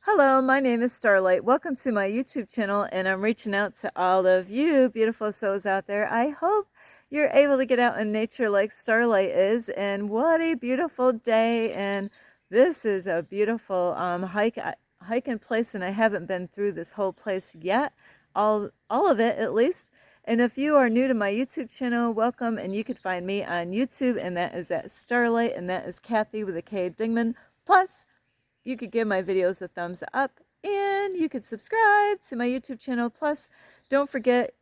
Hello, my name is Starlight. Welcome to my YouTube channel, and I'm reaching out to all of you beautiful souls out there. I hope you're able to get out in nature like Starlight is, and what a beautiful day. And this is a beautiful hiking place, and I haven't been through this whole place yet, all of it at least. And if you are new to my YouTube channel, welcome, and you can find me on YouTube, and that is at Starlight, and that is Kathy with a K Dingman. Plus, you could give my videos a thumbs up, and you could subscribe to my YouTube channel. Plus, don't forget,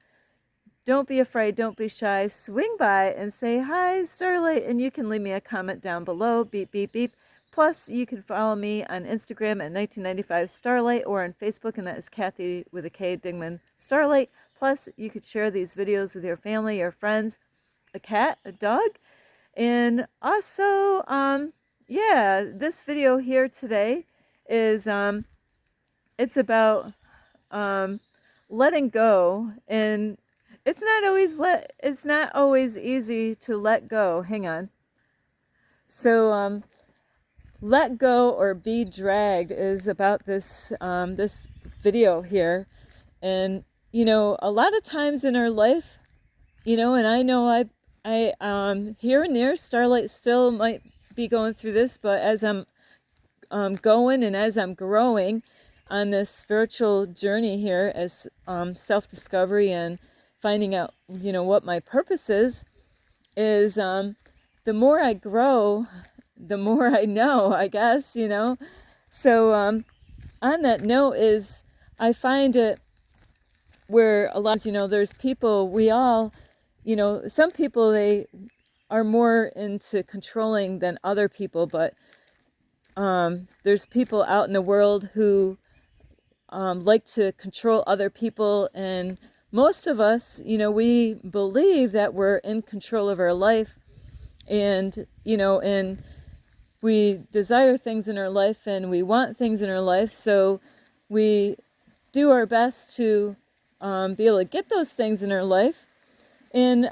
don't be afraid, don't be shy. Swing by and say, hi, Starlight, and you can leave me a comment down below. Beep, beep, beep. Plus, you can follow me on Instagram at 1995 Starlight, or on Facebook, and that is Kathy with a K Dingman Starlight. Plus, you could share these videos with your family, your friends, a cat, a dog, and also, yeah, this video here today is, it's about, letting go, and it's not always easy to let go. Hang on. So, let go or be dragged is about this video here. And, a lot of times in our life, and I know here and there, Starlight still might be going through this, but as I'm going and as I'm growing on this spiritual journey here as self-discovery and finding out, what my purpose is the more I grow, the more I know, I guess, So on that note is I find it where a lot, there's people, we all, some people, they are more into controlling than other people, but there's people out in the world who like to control other people, and most of us, we believe that we're in control of our life, and and we desire things in our life, and we want things in our life, so we do our best to be able to get those things in our life. And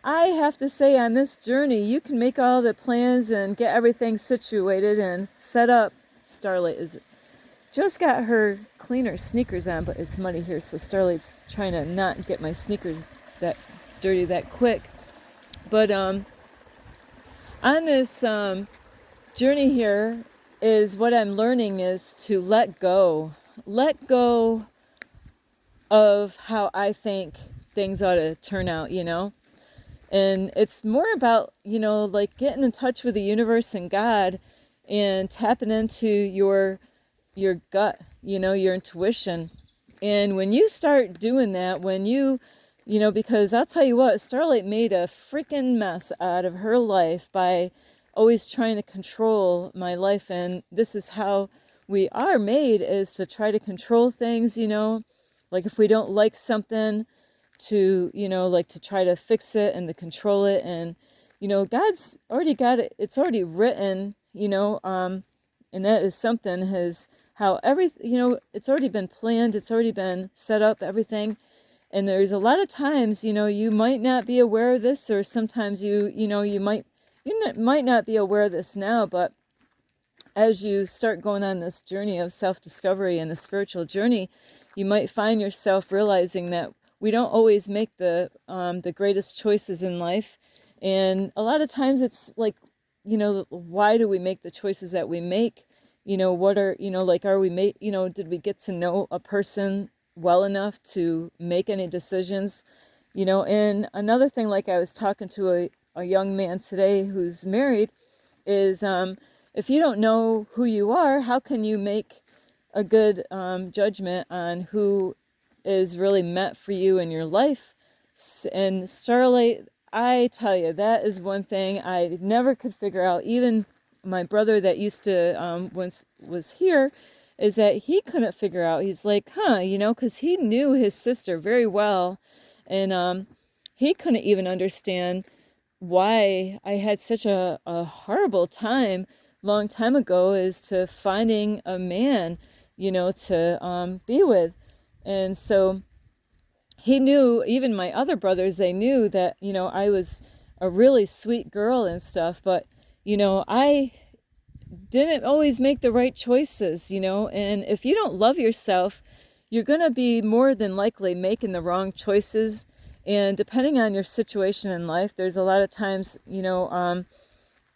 I have to say, on this journey, you can make all the plans and get everything situated and set up. Starlight is just got her cleaner sneakers on, but it's muddy here, so Starlight's trying to not get my sneakers that dirty that quick. But on this journey here is what I'm learning is to let go of how I think things ought to turn out, and it's more about, like getting in touch with the universe and God and tapping into your gut, your intuition. And when you start doing that, when because I'll tell you what, Starlight made a freaking mess out of her life by always trying to control my life. And this is how we are made, is to try to control things, like if we don't like something, to, like to try to fix it and to control it. And, God's already got it. It's already written, and that is something how everything, it's already been planned. It's already been set up, everything. And there's a lot of times, you might not be aware of this, or sometimes you might not be aware of this now, but as you start going on this journey of self-discovery and the spiritual journey, you might find yourself realizing that we don't always make the greatest choices in life. And a lot of times it's like, why do we make the choices that we make? What are, like, are we did we get to know a person well enough to make any decisions? And another thing, like I was talking to a young man today who's married, is if you don't know who you are, how can you make a good judgment on who is really meant for you in your life? And Starlight, I tell you, that is one thing I never could figure out. Even my brother that used to once was here, is that he couldn't figure out. He's like, because he knew his sister very well, and he couldn't even understand why I had such a horrible time long time ago, is to finding a man, to be with. And so he knew, even my other brothers, they knew that, I was a really sweet girl and stuff, but, I didn't always make the right choices, you know. And if you don't love yourself, you're going to be more than likely making the wrong choices. And depending on your situation in life, there's a lot of times, you know,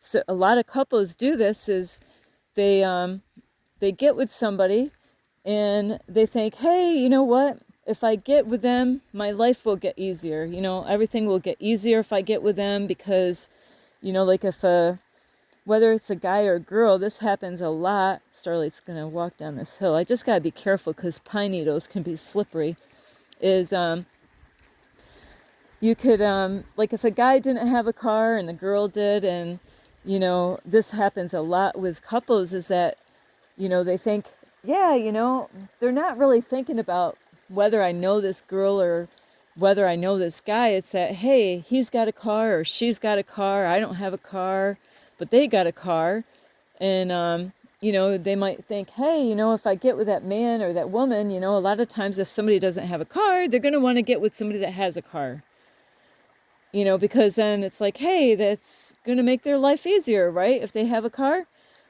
so a lot of couples do this is they get with somebody and they think, hey, you know what? If I get with them, my life will get easier. You know, everything will get easier if I get with them because, you know, like if whether it's a guy or a girl, this happens a lot. Starlight's gonna walk down this hill. I just gotta be careful because pine needles can be slippery. Is you could like if a guy didn't have a car and the girl did, and you know this happens a lot with couples, is that you know they think, yeah, you know, they're not really thinking about whether I know this girl or whether I know this guy. It's that, hey, he's got a car or she's got a car, I don't have a car, but they got a car. And you know, they might think, hey, you know, if I get with that man or that woman, you know, a lot of times if somebody doesn't have a car, they're going to want to get with somebody that has a car. You know, because then it's like, hey, that's going to make their life easier, right? If they have a car.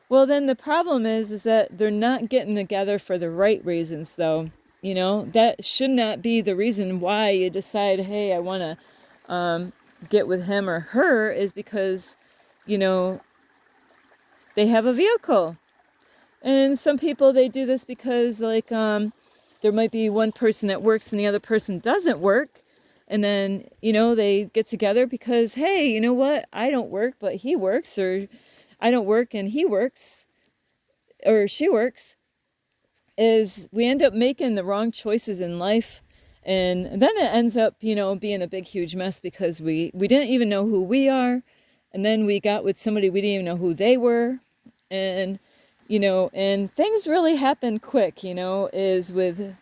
Well, then the problem is that they're not getting together for the right reasons, though. You know, that should not be the reason why you decide, hey, I want to get with him or her, is because, you know, they have a vehicle. And some people, they do this because, like, there might be one person that works and the other person doesn't work. And then, you know, they get together because, hey, you know what? I don't work, but he works, or I don't work and he works, or she works. Is we end up making the wrong choices in life. And then it ends up, you know, being a big, huge mess because we didn't even know who we are. And then we got with somebody, we didn't even know who they were. And, you know, and things really happen quick, you know, is with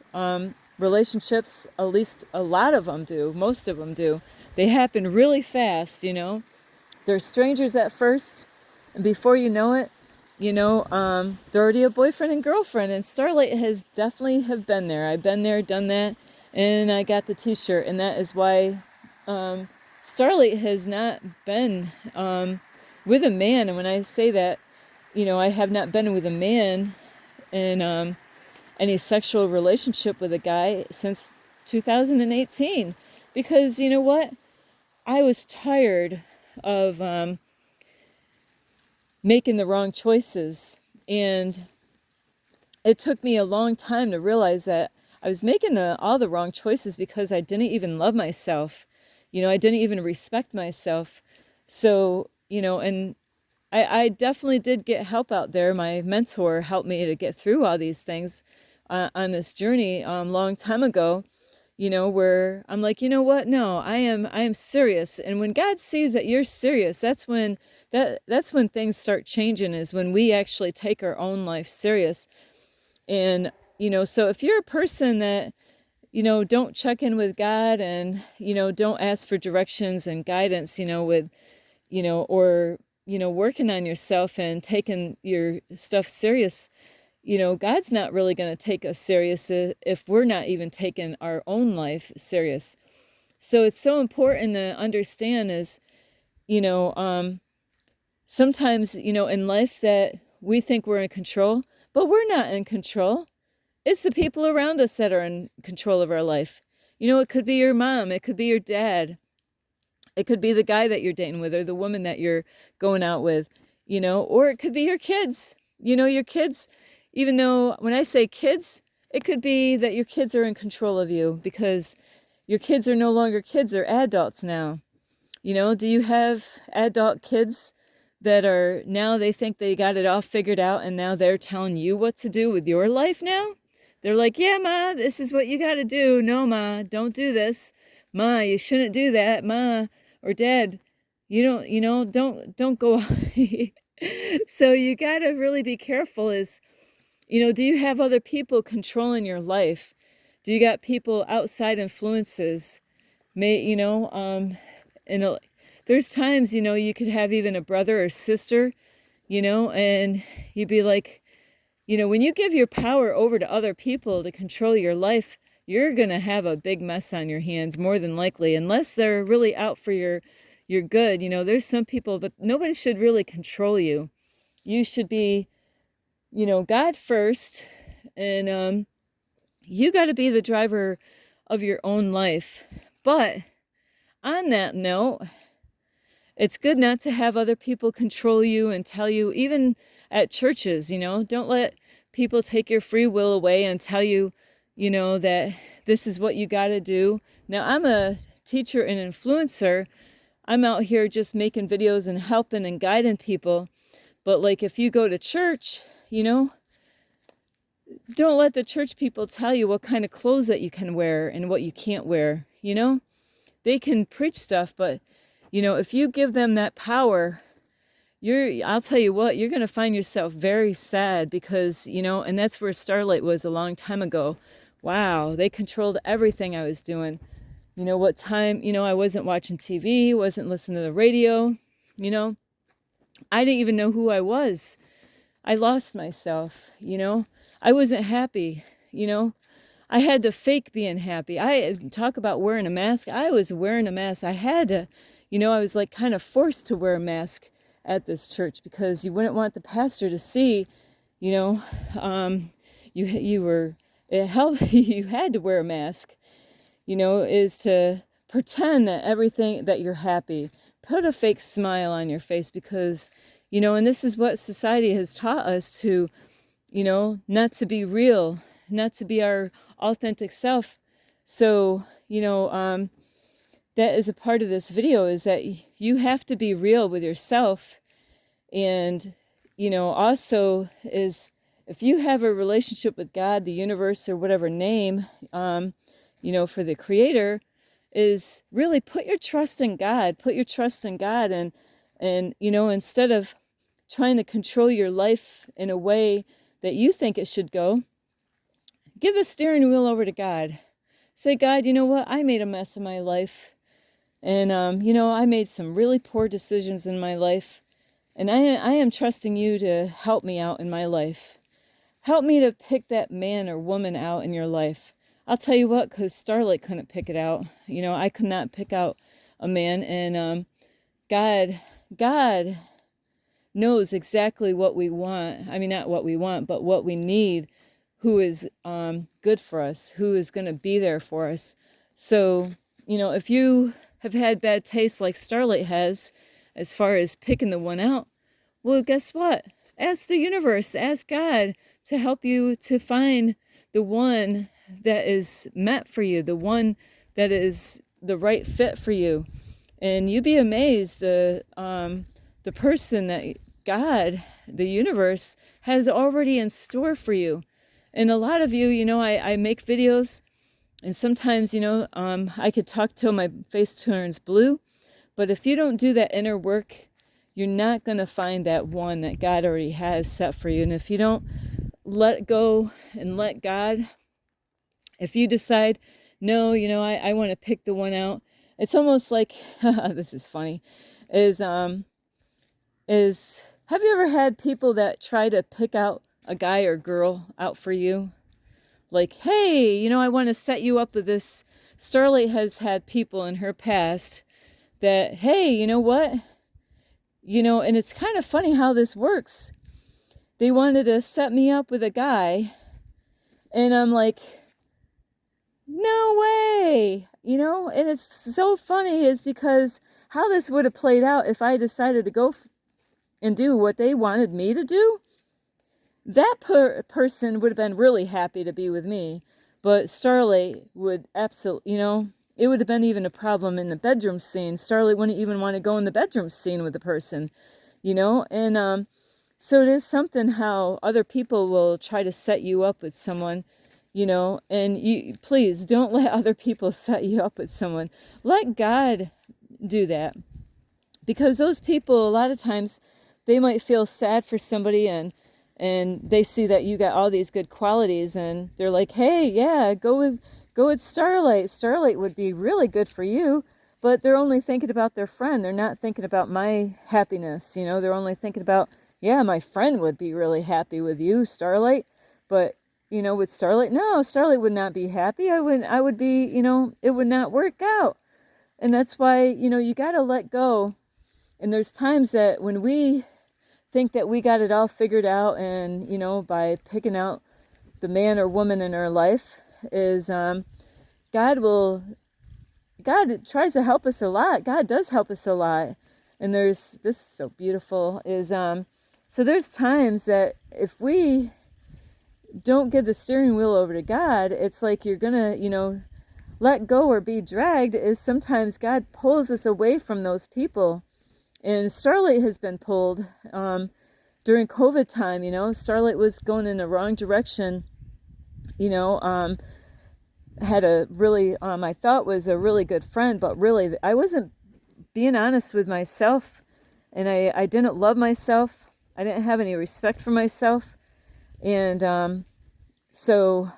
relationships, at least a lot of them do, most of them do. They happen really fast, you know. They're strangers at first, and before you know it, you know, they're already a boyfriend and girlfriend. And Starlight has definitely have been there. I've been there, done that, and I got the t-shirt. And that is why Starlight has not been with a man. And when I say that, you know, I have not been with a man in any sexual relationship with a guy since 2018. Because, you know what? I was tired of making the wrong choices. And it took me a long time to realize that I was making all the wrong choices because I didn't even love myself. You know, I didn't even respect myself. So, you know, and I definitely did get help out there. My mentor helped me to get through all these things on this journey long time ago. You know, where I'm like, you know what? No, I am serious. And when God sees that you're serious, that's when things start changing, is when we actually take our own life serious. And, you know, so if you're a person that, you know, don't check in with God and, you know, don't ask for directions and guidance, you know, with, you know, or, you know, working on yourself and taking your stuff serious, you know, God's not really going to take us serious if we're not even taking our own life serious. So it's so important to understand is, you know, sometimes, you know, in life that we think we're in control, but we're not in control. It's the people around us that are in control of our life. You know, it could be your mom, it could be your dad, it could be the guy that you're dating with or the woman that you're going out with, you know, or it could be your kids. You know, your kids, even though when I say kids, it could be that your kids are in control of you because your kids are no longer kids, they're adults now. You know, do you have adult kids that are now they think they got it all figured out and now they're telling you what to do with your life now? They're like, yeah, Ma, this is what you got to do. No, Ma, don't do this. Ma, you shouldn't do that. Ma, or Dad, you don't, you know, don't go. So you got to really be careful is, you know, do you have other people controlling your life? Do you got people outside influences? You know, and there's times, you know, you could have even a brother or sister, you know, and you'd be like, you know, when you give your power over to other people to control your life, you're going to have a big mess on your hands, more than likely, unless they're really out for your good. You know, there's some people, but nobody should really control you. you should be, God first, and you got to be the driver of your own life. But on that note, it's good not to have other people control you and tell you, even at churches, don't let people take your free will away and tell you, that this is what you got to do. Now, I'm a teacher and influencer. I'm out here just making videos and helping and guiding people. But like, if you go to church, don't let the church people tell you what kind of clothes that you can wear and what you can't wear. They can preach stuff, but if you give them that power, I'll tell you what, you're going to find yourself very sad because, and that's where Starlight was a long time ago. Wow, they controlled everything I was doing. What time, I wasn't watching TV, wasn't listening to the radio, I didn't even know who I was. I lost myself, I wasn't happy, I had to fake being happy. I talk about wearing a mask. I was wearing a mask. I had to, I was like kind of forced to wear a mask at this church because you wouldn't want the pastor to see, you were, it helped, you had to wear a mask, is to pretend that that you're happy. Put a fake smile on your face because, and this is what society has taught us to, not to be real, not to be our authentic self. So, that is a part of this video, is that you have to be real with yourself. And, also is, if you have a relationship with God, the universe, or whatever name, for the creator, is really put your trust in God. Put your trust in God, and instead of trying to control your life in a way that you think it should go, give the steering wheel over to God. Say, God, you know what? I made a mess of my life. And, I made some really poor decisions in my life. And I am trusting you to help me out in my life. Help me to pick that man or woman out in your life. I'll tell you what, because Starlight couldn't pick it out. I could not pick out a man. And God knows exactly what we want. I mean, not what we want, but what we need. Who is good for us, who is going to be there for us. So, if you have had bad taste like Starlight has, as far as picking the one out, well, guess what? Ask the universe, ask God to help you to find the one that is meant for you, the one that is the right fit for you. And you'd be amazed, the person that God, the universe, has already in store for you. And a lot of you, I make videos, and sometimes, I could talk till my face turns blue. But if you don't do that inner work, you're not going to find that one that God already has set for you. And if you don't let go and let God, if you decide, no, I want to pick the one out, it's almost like, this is funny, is have you ever had people that try to pick out a guy or girl out for you? Like, hey, I want to set you up with this. Starlight has had people in her past that, hey, you know what? And it's kind of funny how this works. They wanted to set me up with a guy, and I'm like, no way, and it's so funny is because how this would have played out if I decided to go and do what they wanted me to do. That person would have been really happy to be with me, but Starlight would absolutely, it would have been even a problem in the bedroom scene. Starlight wouldn't even want to go in the bedroom scene with the person, and so it is something how other people will try to set you up with someone, and you please don't let other people set you up with someone. Let God do that, because those people, a lot of times, they might feel sad for somebody, and they see that you got all these good qualities, and they're like, hey, yeah, go with Starlight. Starlight would be really good for you. But they're only thinking about their friend. They're not thinking about my happiness. They're only thinking about, yeah, my friend would be really happy with you, Starlight. But, with Starlight, no, Starlight would not be happy. I would be, it would not work out. And that's why, you got to let go. And there's times that when we think that we got it all figured out, and by picking out the man or woman in our life, is God tries to help us a lot. God does help us a lot. And this is so beautiful, is so there's times that if we don't give the steering wheel over to God, it's like you're gonna, let go or be dragged. Is sometimes God pulls us away from those people. And Starlight has been pulled during COVID time. Starlight was going in the wrong direction. Had a really, I thought was a really good friend, but really I wasn't being honest with myself, and I didn't love myself. I didn't have any respect for myself. And so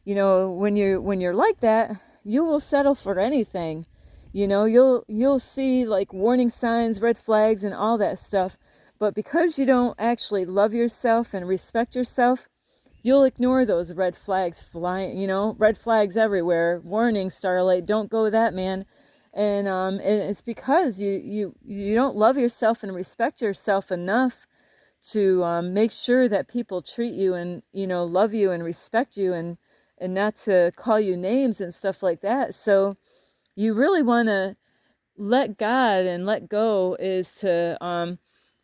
when you're like that, you will settle for anything. You'll see like warning signs, red flags, and all that stuff. But because you don't actually love yourself and respect yourself, you'll ignore those red flags flying, red flags everywhere. Warning, Starlight, don't go that, man. And it's because you don't love yourself and respect yourself enough to make sure that people treat you and, love you and respect you, and not to call you names and stuff like that. So you really want to let God and let go, is to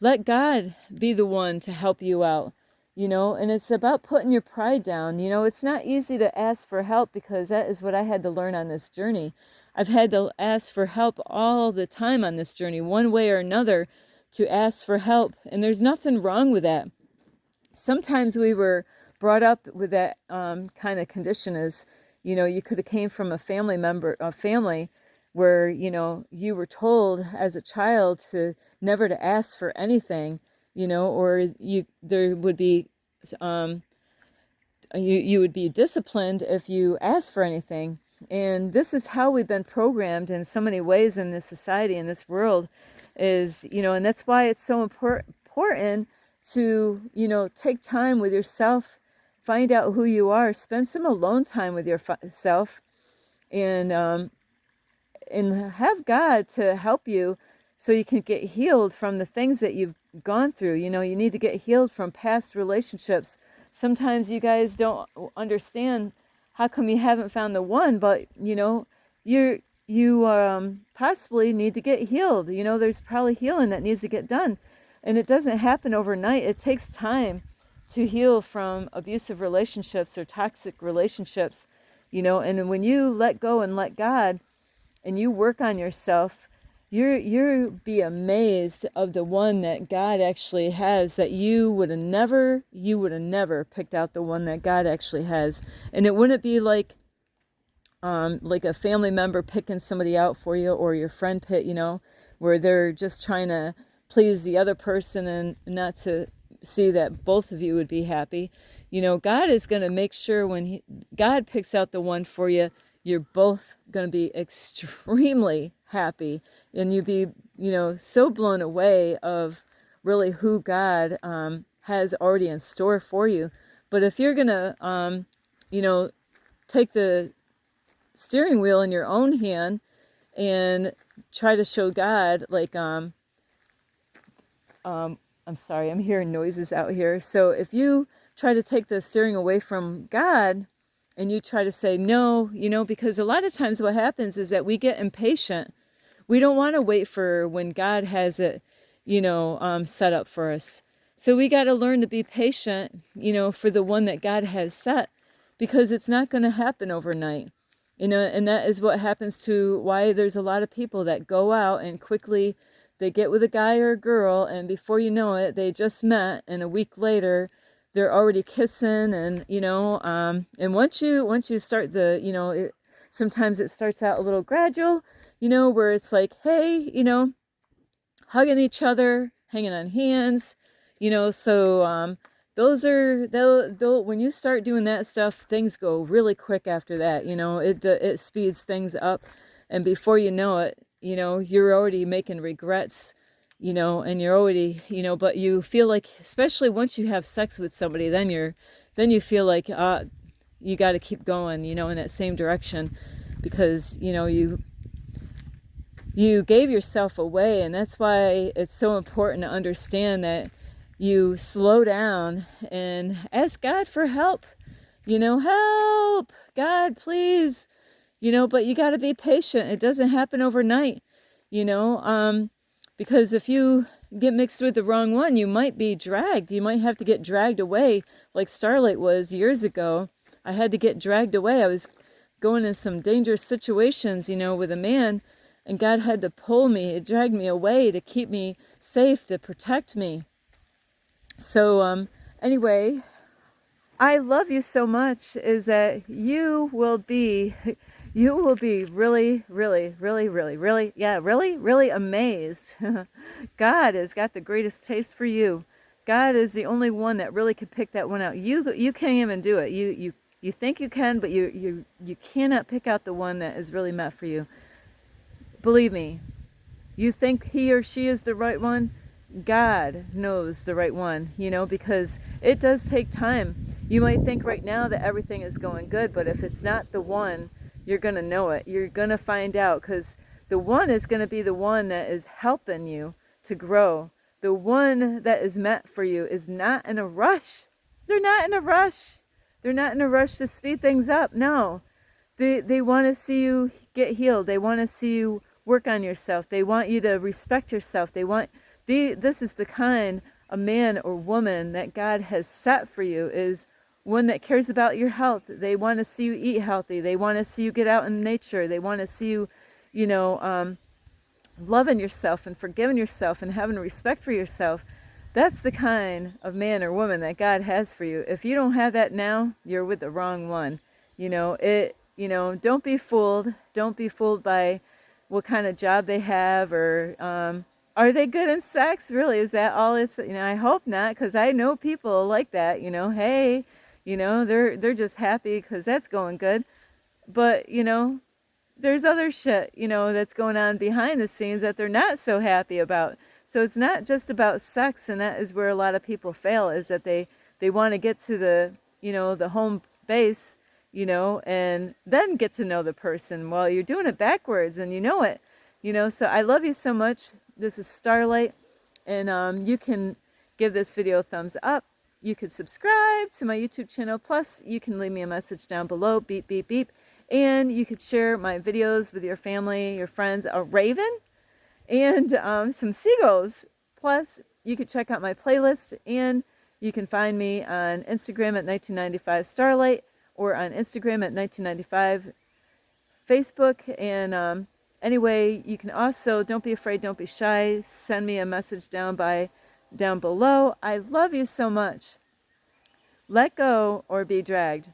let God be the one to help you out, and it's about putting your pride down. It's not easy to ask for help, because that is what I had to learn on this journey. I've had to ask for help all the time on this journey, one way or another, to ask for help. And there's nothing wrong with that. Sometimes we were brought up with that kind of condition, as, you could have came from a family where, you were told as a child to never to ask for anything, or there would be, you would be disciplined if you asked for anything. And this is how we've been programmed in so many ways in this society, in this world, is, and that's why it's so important to, take time with yourself, find out who you are, spend some alone time with yourself, and have God to help you so you can get healed from the things that you've gone through. You need to get healed from past relationships. Sometimes you guys don't understand how come you haven't found the one, but you possibly need to get healed. There's probably healing that needs to get done, and it doesn't happen overnight. It takes time to heal from abusive relationships or toxic relationships, and when you let go and let God and you work on yourself, you'll be amazed of the one that God actually has, that you would have never picked out the one that God actually has. And it wouldn't be like a family member picking somebody out for you, or your friend where they're just trying to please the other person and not to see that both of you would be happy. God is going to make sure when God picks out the one for you, you're both going to be extremely happy, and you'd be, so blown away of really who God has already in store for you. But if you're going to, take the steering wheel in your own hand and try to show God, like, I'm sorry, I'm hearing noises out here. So if you try to take the steering away from God, and you try to say no, because a lot of times what happens is that we get impatient. We don't want to wait for when God has it, set up for us. So we got to learn to be patient, for the one that God has set, because it's not going to happen overnight. And that is what happens to why there's a lot of people that go out and quickly they get with a guy or a girl, and before you know it, they just met, and a week later, they're already kissing, and and once you start the sometimes it starts out a little gradual, where it's like, hey, hugging each other, hanging on hands, so they'll when you start doing that stuff, things go really quick after that. It speeds things up, and before you know it, you're already making regrets, and you're already, but you feel like, especially once you have sex with somebody, then you feel like you got to keep going, in that same direction, because you gave yourself away. And that's why it's so important to understand that you slow down and ask God for help. Help, God, please. But you got to be patient. It doesn't happen overnight, you know, because if you get mixed with the wrong one, you might be dragged. You might have to get dragged away like Starlight was years ago. I had to get dragged away. I was going in some dangerous situations, with a man, and God had to pull me, drag me away to keep me safe, to protect me. So, anyway, I love you so much is that you will be really, really, really, really, really, yeah, really, really amazed. God has got the greatest taste for you. God is the only one that really could pick that one out. You can't even do it. You think you can, but you cannot pick out the one that is really meant for you. Believe me, you think he or she is the right one, God knows the right one, because it does take time. You might think right now that everything is going good, but if it's not the one, you're going to know it. You're going to find out, because the one is going to be the one that is helping you to grow. The one that is meant for you is not in a rush. They're not in a rush. They're not in a rush to speed things up. No. They want to see you get healed. They want to see you work on yourself. They want you to respect yourself. This is the kind of man or woman that God has set for you, is one that cares about your health. They want to see you eat healthy. They want to see you get out in nature. They want to see you, loving yourself and forgiving yourself and having respect for yourself. That's the kind of man or woman that God has for you. If you don't have that now, you're with the wrong one. Don't be fooled. Don't be fooled by what kind of job they have, or are they good in sex? Really, is that all it's, I hope not, because I know people like that, hey, they're just happy because that's going good. But, there's other shit, that's going on behind the scenes that they're not so happy about. So it's not just about sex, and that is where a lot of people fail, is that they want to get to the home base, and then get to know the person. Well, you're doing it backwards, and you know it. So I love you so much. This is Starlight, and you can give this video a thumbs up. You could subscribe to my YouTube channel. Plus, you can leave me a message down below, beep, beep, beep. And you could share my videos with your family, your friends, a raven, and some seagulls. Plus, you could check out my playlist, and you can find me on Instagram at 1995 Starlight, or on Instagram at 1995 Facebook. And anyway, you can also, don't be afraid, don't be shy, send me a message down below. I love you so much. Let go or be dragged.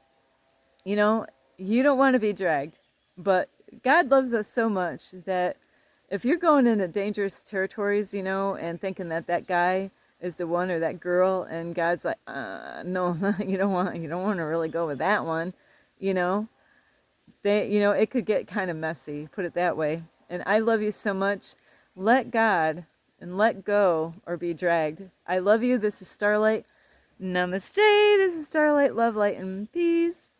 You don't want to be dragged, but God loves us so much that if you're going into dangerous territories, and thinking that that guy is the one, or that girl, and God's like, no, you don't want to really go with that one, it could get kind of messy, put it that way. And I love you so much. Let God and let go or be dragged. I love you. This is Starlight. Namaste. This is Starlight. Love, light, and peace.